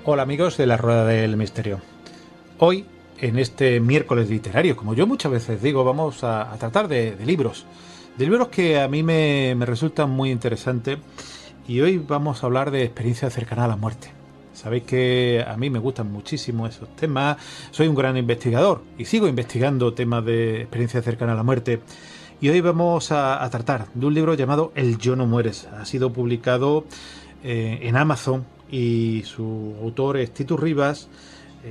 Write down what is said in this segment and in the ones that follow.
Hola amigos de la Rueda del Misterio. Hoy, en este miércoles literario, como yo muchas veces digo, vamos a tratar de libros. De libros que a mí me resultan muy interesantes. Y hoy vamos a hablar de experiencias cercanas a la muerte. Sabéis que a mí me gustan muchísimo esos temas. Soy un gran investigador y sigo investigando temas de experiencias cercanas a la muerte. Y hoy vamos a tratar de un libro llamado El Yo no mueres. Ha sido publicado en Amazon y su autor es Titus Rivas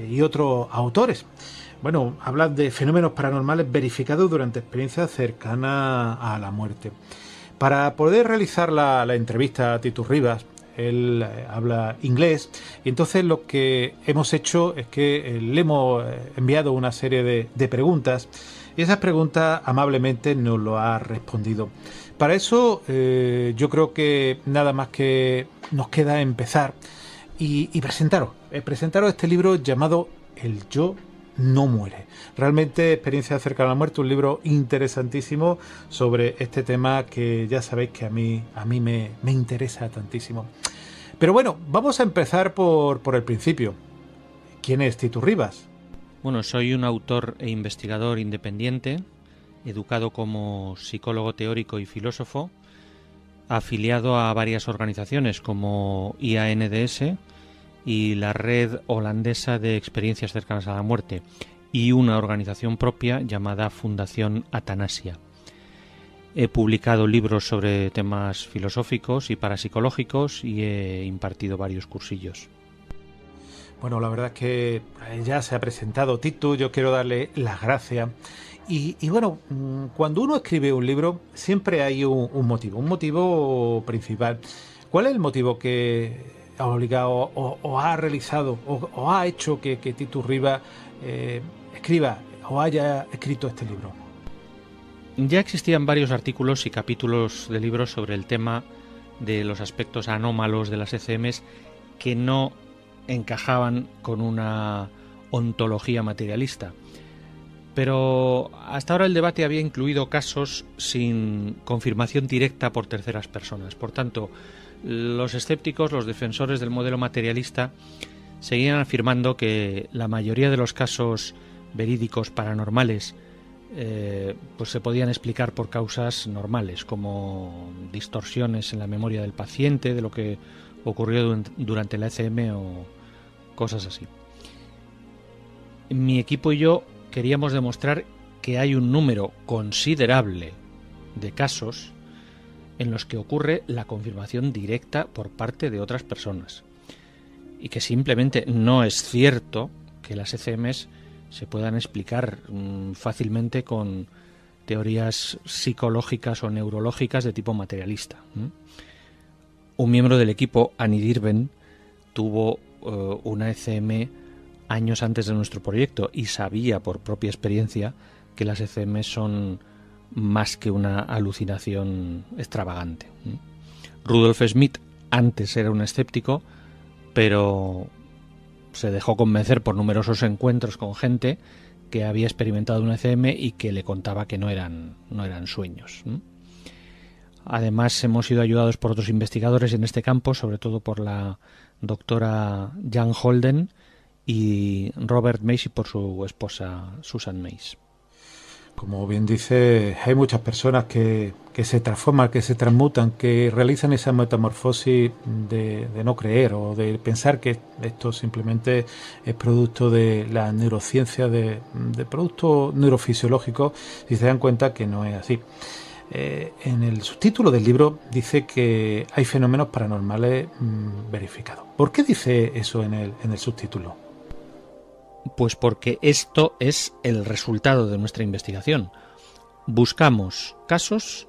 y otros autores. Bueno, habla de fenómenos paranormales verificados durante experiencias cercanas a la muerte. Para poder realizar la entrevista a Titus Rivas, él habla inglés, y entonces lo que hemos hecho es que le hemos enviado una serie de preguntas, y esas preguntas amablemente nos lo ha respondido. Para eso yo creo que nada más que nos queda empezar y presentaros este libro llamado El Yo no muere. Realmente Experiencia cercana a la muerte, un libro interesantísimo sobre este tema que ya sabéis que a mí me interesa tantísimo. Pero bueno, vamos a empezar por el principio. ¿Quién es Titus Rivas? Bueno, soy un autor e investigador independiente, educado como psicólogo teórico y filósofo, afiliado a varias organizaciones como IANDS y la Red Holandesa de Experiencias Cercanas a la Muerte, y una organización propia llamada Fundación Atanasia. He publicado libros sobre temas filosóficos y parapsicológicos y he impartido varios cursillos. Bueno, la verdad es que ya se ha presentado Titus, yo quiero darle las gracias. Y bueno, cuando uno escribe un libro siempre hay un motivo principal. ¿Cuál es el motivo que ha obligado o ha realizado o ha hecho que Titus Rivas escriba o haya escrito este libro? Ya existían varios artículos y capítulos de libros sobre el tema de los aspectos anómalos de las ECMs que no encajaban con una ontología materialista. Pero hasta ahora el debate había incluido casos sin confirmación directa por terceras personas. Por tanto, los escépticos, los defensores del modelo materialista, seguían afirmando que la mayoría de los casos verídicos paranormales pues se podían explicar por causas normales, como distorsiones en la memoria del paciente, de lo que ocurrió durante la ECM o cosas así. Mi equipo y yo queríamos demostrar que hay un número considerable de casos en los que ocurre la confirmación directa por parte de otras personas y que simplemente no es cierto que las ECMs se puedan explicar fácilmente con teorías psicológicas o neurológicas de tipo materialista. Un miembro del equipo, Annie Dirben, tuvo una ECM años antes de nuestro proyecto y sabía por propia experiencia que las ECM son más que una alucinación extravagante. Rudolf Schmidt antes era un escéptico, pero se dejó convencer por numerosos encuentros con gente que había experimentado una ECM y que le contaba que no eran sueños. Además, hemos sido ayudados por otros investigadores en este campo, sobre todo por la doctora Jan Holden y Robert Macy por su esposa Susan Mace. Como bien dice, hay muchas personas que se transforman, que se transmutan, que realizan esa metamorfosis de no creer o de pensar que esto simplemente es producto de la neurociencia, de productos neurofisiológicos, y se dan cuenta que no es así. En el subtítulo del libro dice que hay fenómenos paranormales verificados. ¿Por qué dice eso en el subtítulo? Pues porque esto es el resultado de nuestra investigación. Buscamos casos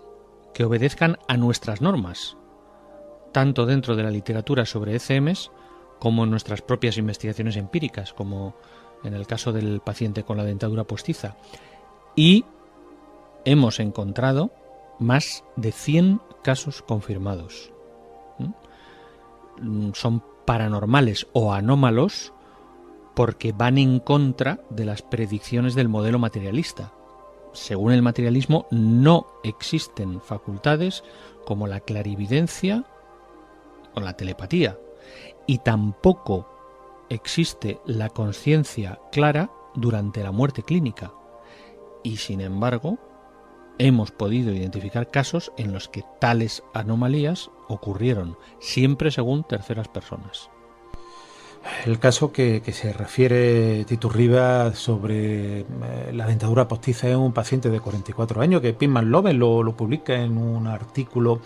que obedezcan a nuestras normas, tanto dentro de la literatura sobre ECMs como en nuestras propias investigaciones empíricas, como en el caso del paciente con la dentadura postiza. Y hemos encontrado más de 100 casos confirmados. Son paranormales o anómalos porque van en contra de las predicciones del modelo materialista. Según el materialismo, no existen facultades como la clarividencia o la telepatía, y tampoco existe la conciencia clara durante la muerte clínica y, sin embargo, hemos podido identificar casos en los que tales anomalías ocurrieron, siempre según terceras personas. El caso que se refiere Titu Rivas sobre la dentadura postiza es un paciente de 44 años que Pittman Loven lo publica en un artículo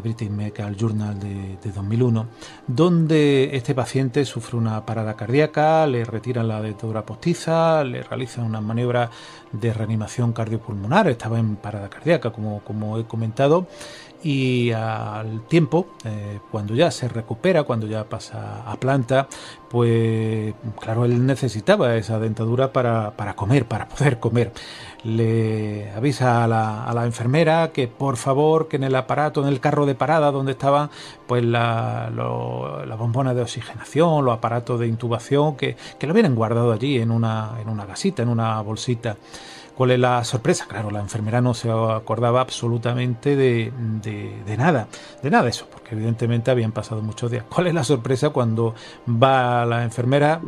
British Medical Journal de 2001, donde este paciente sufre una parada cardíaca, le retiran la dentadura postiza, le realizan una maniobra de reanimación cardiopulmonar, estaba en parada cardíaca como he comentado, y al tiempo, cuando ya se recupera, cuando ya pasa a planta, pues claro, él necesitaba esa dentadura para comer, para poder comer. Le avisa a la enfermera que por favor, que en el aparato, en el carro de parada donde estaban pues la bombona de oxigenación, los aparatos de intubación, que lo vienen guardado allí en una gasita, en una bolsita. ¿Cuál es la sorpresa? Claro, la enfermera no se acordaba absolutamente de nada de eso, porque evidentemente habían pasado muchos días. ¿Cuál es la sorpresa cuando va la enfermera,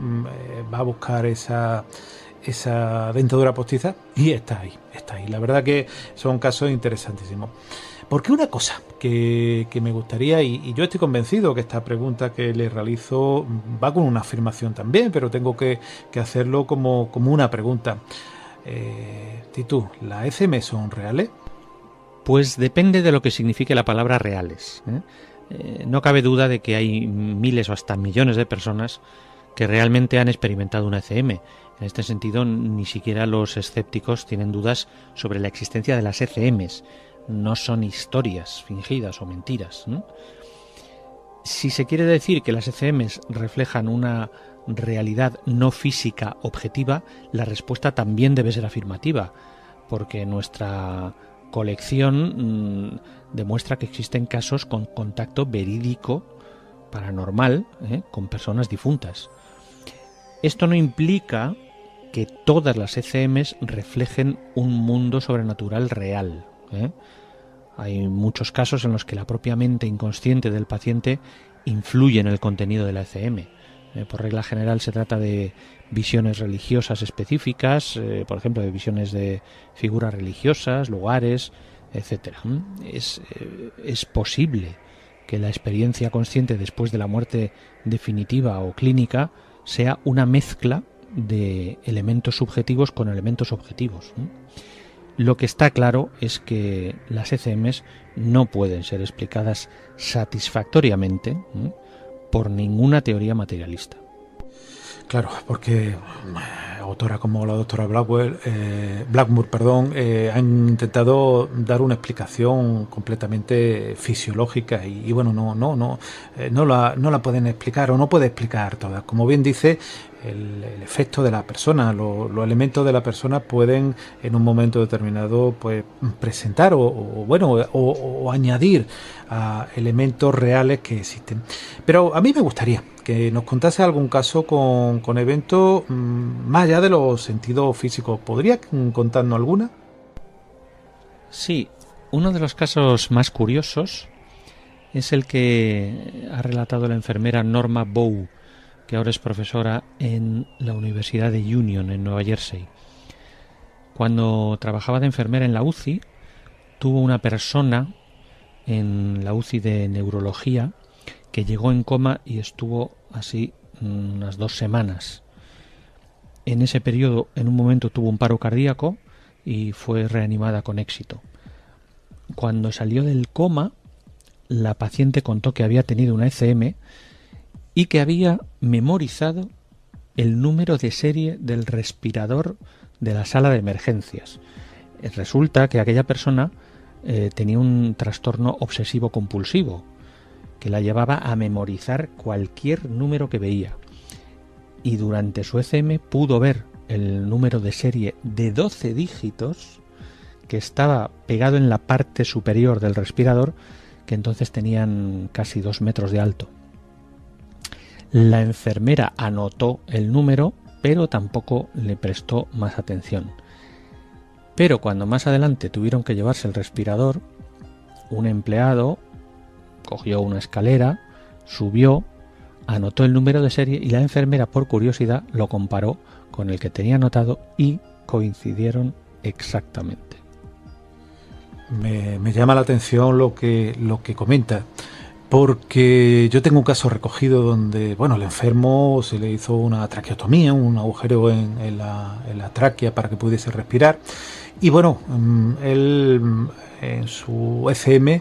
va a buscar esa dentadura postiza y está ahí? La verdad que son casos interesantísimos. Porque una cosa que me gustaría, y yo estoy convencido que esta pregunta que le realizo va con una afirmación también, pero tengo que hacerlo como una pregunta. Titu, ¿las ECM son reales? Pues depende de lo que signifique la palabra reales. No cabe duda de que hay miles o hasta millones de personas que realmente han experimentado una ECM. En este sentido, ni siquiera los escépticos tienen dudas sobre la existencia de las ECMs. No son historias fingidas o mentiras. Si se quiere decir que las ECMs reflejan una realidad no física objetiva, la respuesta también debe ser afirmativa, porque nuestra colección demuestra que existen casos con contacto verídico paranormal con personas difuntas. Esto no implica que todas las ECMs reflejen un mundo sobrenatural real. Hay muchos casos en los que la propia mente inconsciente del paciente influye en el contenido de la ECM. Por regla general se trata de visiones religiosas específicas, por ejemplo, de visiones de figuras religiosas, lugares, etc. Es posible que la experiencia consciente después de la muerte definitiva o clínica sea una mezcla de elementos subjetivos con elementos objetivos. Lo que está claro es que las ECMs no pueden ser explicadas satisfactoriamente por ninguna teoría materialista. Claro, porque autoras como la doctora Blackmore, han intentado dar una explicación completamente fisiológica y bueno, no la pueden explicar o no puede explicar todas. Como bien dice, el efecto de la persona, los elementos de la persona pueden en un momento determinado pues presentar o añadir a elementos reales que existen. Pero a mí me gustaría que nos contase algún caso con eventos más allá de los sentidos físicos. ¿Podría contarnos alguna? Sí, uno de los casos más curiosos es el que ha relatado la enfermera Norma Bow, que ahora es profesora en la Universidad de Union en Nueva Jersey. Cuando trabajaba de enfermera en la UCI, tuvo una persona en la UCI de neurología que llegó en coma y estuvo así unas 2 semanas. En ese periodo, en un momento tuvo un paro cardíaco y fue reanimada con éxito. Cuando salió del coma, la paciente contó que había tenido una ECM y que había memorizado el número de serie del respirador de la sala de emergencias. Resulta que aquella persona tenía un trastorno obsesivo compulsivo que la llevaba a memorizar cualquier número que veía. Y durante su ECM pudo ver el número de serie de 12 dígitos que estaba pegado en la parte superior del respirador, que entonces tenían casi 2 metros de alto. La enfermera anotó el número, pero tampoco le prestó más atención. Pero cuando más adelante tuvieron que llevarse el respirador, un empleado cogió una escalera, subió, anotó el número de serie y la enfermera, por curiosidad, lo comparó con el que tenía anotado y coincidieron exactamente. Me llama la atención lo que comenta, porque yo tengo un caso recogido donde, bueno, el enfermo se le hizo una traqueotomía, un agujero en la tráquea para que pudiese respirar, y bueno, él en su ECM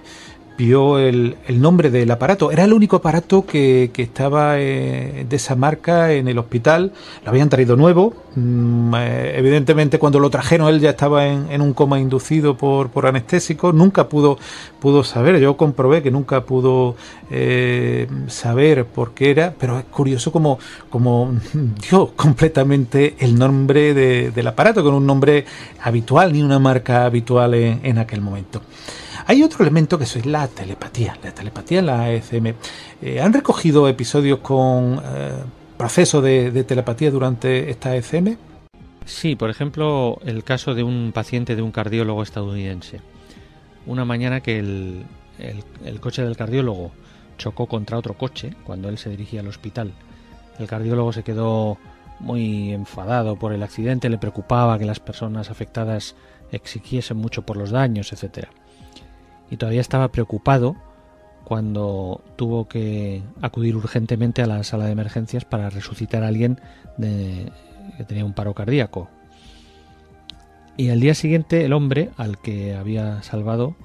vio el nombre del aparato. Era el único aparato que estaba de esa marca en el hospital. Lo habían traído nuevo. Evidentemente, cuando lo trajeron, él ya estaba en un coma inducido por anestésico. Nunca pudo saber. Yo comprobé que nunca pudo saber por qué era, pero es curioso como dio completamente el nombre del aparato, con un nombre habitual, ni una marca habitual en aquel momento. Hay otro elemento que es la telepatía en la ECM. ¿Han recogido episodios con procesos de telepatía durante esta ECM? Sí, por ejemplo, el caso de un paciente de un cardiólogo estadounidense. Una mañana que el coche del cardiólogo chocó contra otro coche cuando él se dirigía al hospital. El cardiólogo se quedó muy enfadado por el accidente, le preocupaba que las personas afectadas exigiesen mucho por los daños, etcétera. Y todavía estaba preocupado cuando tuvo que acudir urgentemente a la sala de emergencias para resucitar a alguien que tenía un paro cardíaco. Y al día siguiente el hombre al que había salvado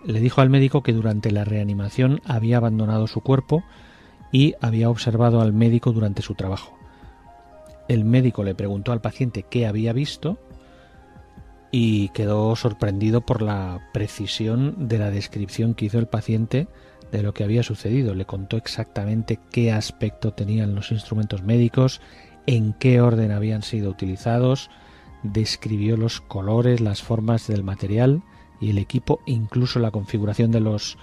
le dijo al médico que durante la reanimación había abandonado su cuerpo y había observado al médico durante su trabajo. El médico le preguntó al paciente qué había visto y quedó sorprendido por la precisión de la descripción que hizo el paciente de lo que había sucedido. Le contó exactamente qué aspecto tenían los instrumentos médicos, en qué orden habían sido utilizados, describió los colores, las formas del material y el equipo, incluso la configuración de los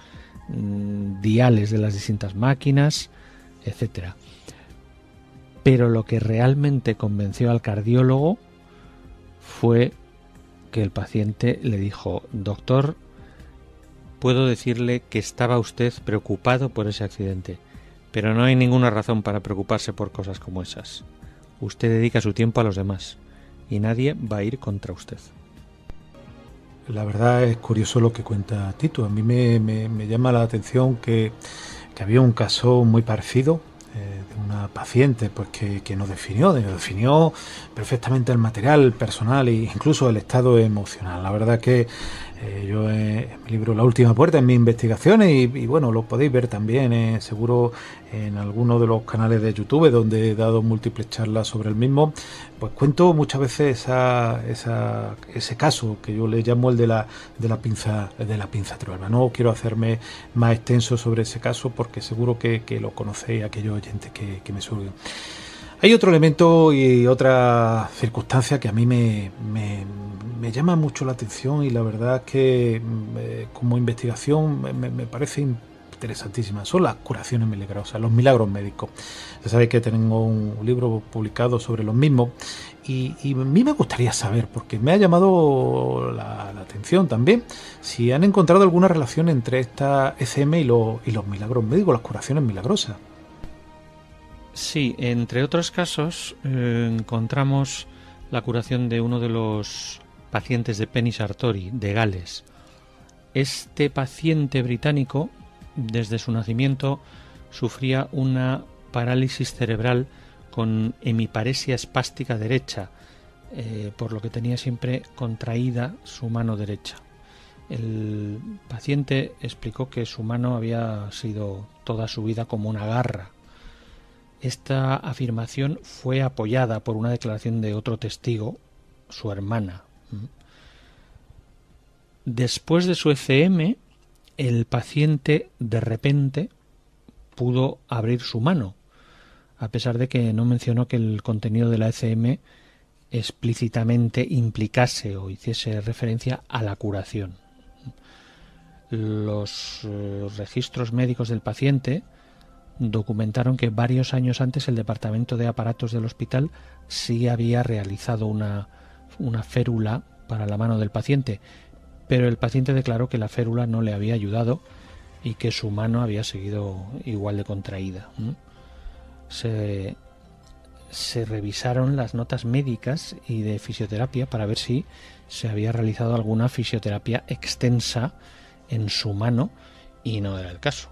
diales de las distintas máquinas, etc. Pero lo que realmente convenció al cardiólogo fue que el paciente le dijo: doctor, puedo decirle que estaba usted preocupado por ese accidente, pero no hay ninguna razón para preocuparse por cosas como esas. Usted dedica su tiempo a los demás y nadie va a ir contra usted. La verdad es curioso lo que cuenta Tito. A mí me llama la atención que había un caso muy parecido de una paciente pues que nos definió perfectamente el material personal e incluso el estado emocional. La verdad que yo en mi libro La Última Puerta, en mis investigaciones, y bueno, lo podéis ver también seguro en alguno de los canales de YouTube donde he dado múltiples charlas sobre el mismo, pues cuento muchas veces ese caso que yo le llamo el de la pinza trueba. No quiero hacerme más extenso sobre ese caso porque seguro que lo conocéis, aquellos oyentes que me siguen. Hay otro elemento y otra circunstancia que a mí me llama mucho la atención, y la verdad es que como investigación me parece interesantísima. Son las curaciones milagrosas, los milagros médicos. Ya sabéis que tengo un libro publicado sobre los mismos y a mí me gustaría saber, porque me ha llamado la atención también, si han encontrado alguna relación entre esta ECM y los milagros médicos, las curaciones milagrosas. Sí, entre otros casos encontramos la curación de uno de los pacientes de Penny Sartori, de Gales. Este paciente británico, desde su nacimiento, sufría una parálisis cerebral con hemiparesia espástica derecha, por lo que tenía siempre contraída su mano derecha. El paciente explicó que su mano había sido toda su vida como una garra. Esta afirmación fue apoyada por una declaración de otro testigo, su hermana. Después de su ECM, el paciente de repente pudo abrir su mano, a pesar de que no mencionó que el contenido de la ECM explícitamente implicase o hiciese referencia a la curación. Los registros médicos del paciente documentaron que varios años antes el departamento de aparatos del hospital sí había realizado una férula para la mano del paciente, pero el paciente declaró que la férula no le había ayudado y que su mano había seguido igual de contraída. se revisaron las notas médicas y de fisioterapia para ver si se había realizado alguna fisioterapia extensa en su mano, y no era el caso.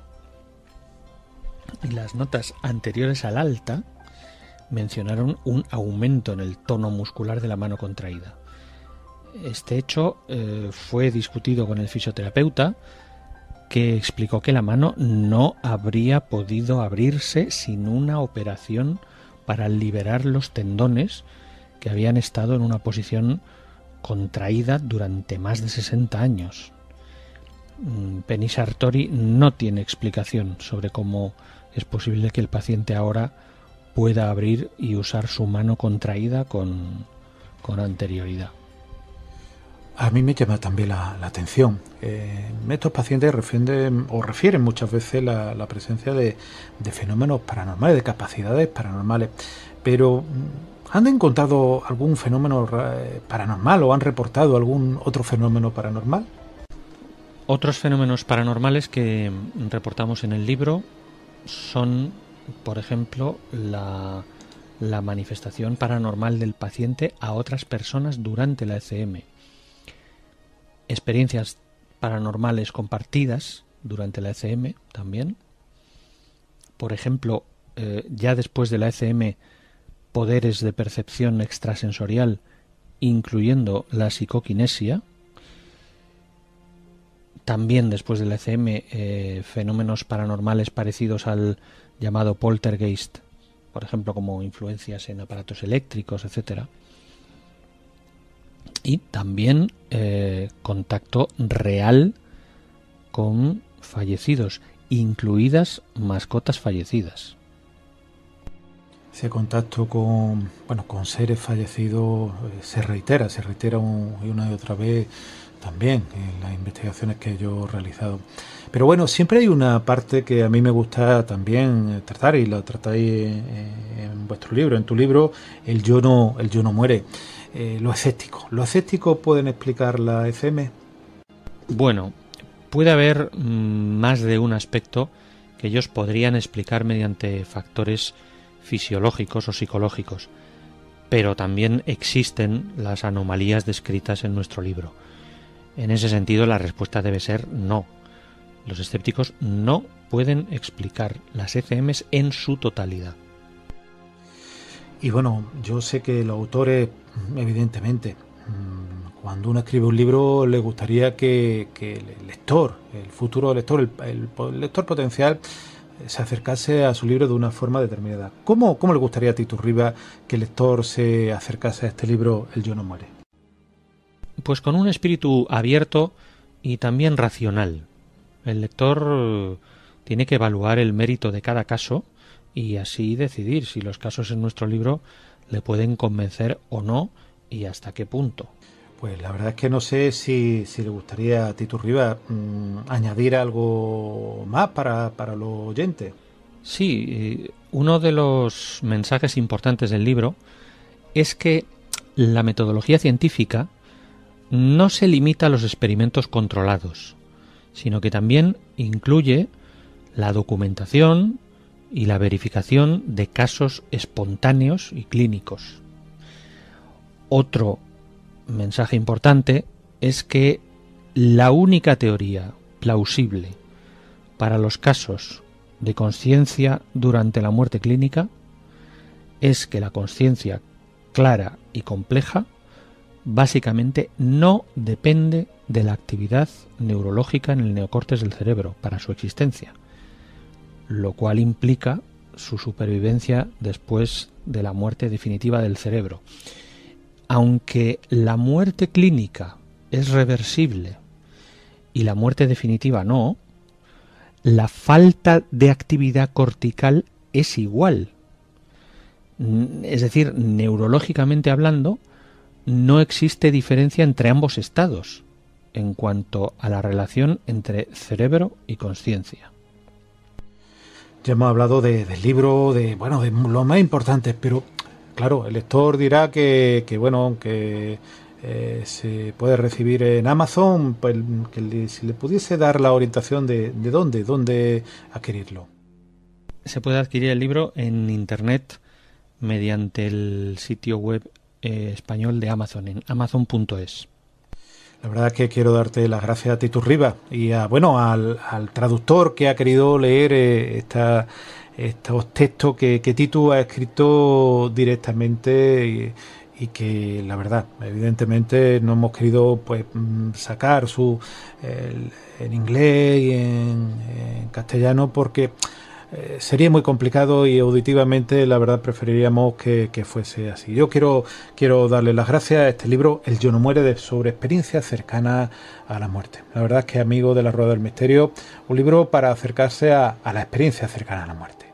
Y las notas anteriores al alta mencionaron un aumento en el tono muscular de la mano contraída. Este hecho fue discutido con el fisioterapeuta, que explicó que la mano no habría podido abrirse sin una operación para liberar los tendones que habían estado en una posición contraída durante más de 60 años. Penny Sartori no tiene explicación sobre cómo es posible que el paciente ahora pueda abrir y usar su mano contraída con anterioridad. A mí me llama también la atención. Estos pacientes refieren muchas veces la presencia de fenómenos paranormales, de capacidades paranormales, pero ¿han encontrado algún fenómeno paranormal o han reportado algún otro fenómeno paranormal? Otros fenómenos paranormales que reportamos en el libro son, por ejemplo, la manifestación paranormal del paciente a otras personas durante la ECM. Experiencias paranormales compartidas durante la ECM también. Por ejemplo, ya después de la ECM, poderes de percepción extrasensorial, incluyendo la psicoquinesia. También después de la ECM, fenómenos paranormales parecidos al llamado poltergeist, por ejemplo, como influencias en aparatos eléctricos, etcétera. Y también contacto real con fallecidos, incluidas mascotas fallecidas. Ese contacto con seres fallecidos se reitera una y otra vez también en las investigaciones que yo he realizado. Pero bueno, siempre hay una parte que a mí me gusta también tratar, y la tratáis en vuestro libro, en tu libro, el yo no muere. Los escépticos pueden explicar la ECM. Bueno, puede haber más de un aspecto que ellos podrían explicar mediante factores fisiológicos o psicológicos, pero también existen las anomalías descritas en nuestro libro. En ese sentido, la respuesta debe ser no. Los escépticos no pueden explicar las ECMs en su totalidad. Y bueno, yo sé que los autores, evidentemente, cuando uno escribe un libro, le gustaría que el lector, el futuro lector, el lector potencial, se acercase a su libro de una forma determinada. ¿Cómo le gustaría a Tito Rivas que el lector se acercase a este libro, El yo no muere? Pues con un espíritu abierto y también racional. El lector tiene que evaluar el mérito de cada caso y así decidir si los casos en nuestro libro le pueden convencer o no y hasta qué punto. Pues la verdad es que no sé si le gustaría a Tito Rivas añadir algo más para los oyentes. Sí, uno de los mensajes importantes del libro es que la metodología científica no se limita a los experimentos controlados, sino que también incluye la documentación y la verificación de casos espontáneos y clínicos. Otro mensaje importante es que la única teoría plausible para los casos de consciencia durante la muerte clínica es que la consciencia clara y compleja básicamente no depende de la actividad neurológica en el neocórtex del cerebro para su existencia, lo cual implica su supervivencia después de la muerte definitiva del cerebro. Aunque la muerte clínica es reversible y la muerte definitiva no, la falta de actividad cortical es igual. Es decir, neurológicamente hablando, no existe diferencia entre ambos estados en cuanto a la relación entre cerebro y consciencia. Ya hemos hablado del libro, de lo más importante, pero claro, el lector dirá que se puede recibir en Amazon, pues, si le pudiese dar la orientación de dónde adquirirlo. se puede adquirir el libro en internet mediante el sitio web español de Amazon, en amazon.es. La verdad es que quiero darte las gracias a Titus Rivas y al traductor que ha querido leer estos textos que Titus ha escrito directamente y que la verdad, evidentemente no hemos querido pues sacar en inglés y en castellano porque sería muy complicado y auditivamente la verdad preferiríamos que fuese así. Yo quiero darle las gracias a este libro, El Yo no muere, sobre experiencias cercanas a la muerte. La verdad es que, amigo de la Rueda del Misterio, un libro para acercarse a la experiencia cercana a la muerte.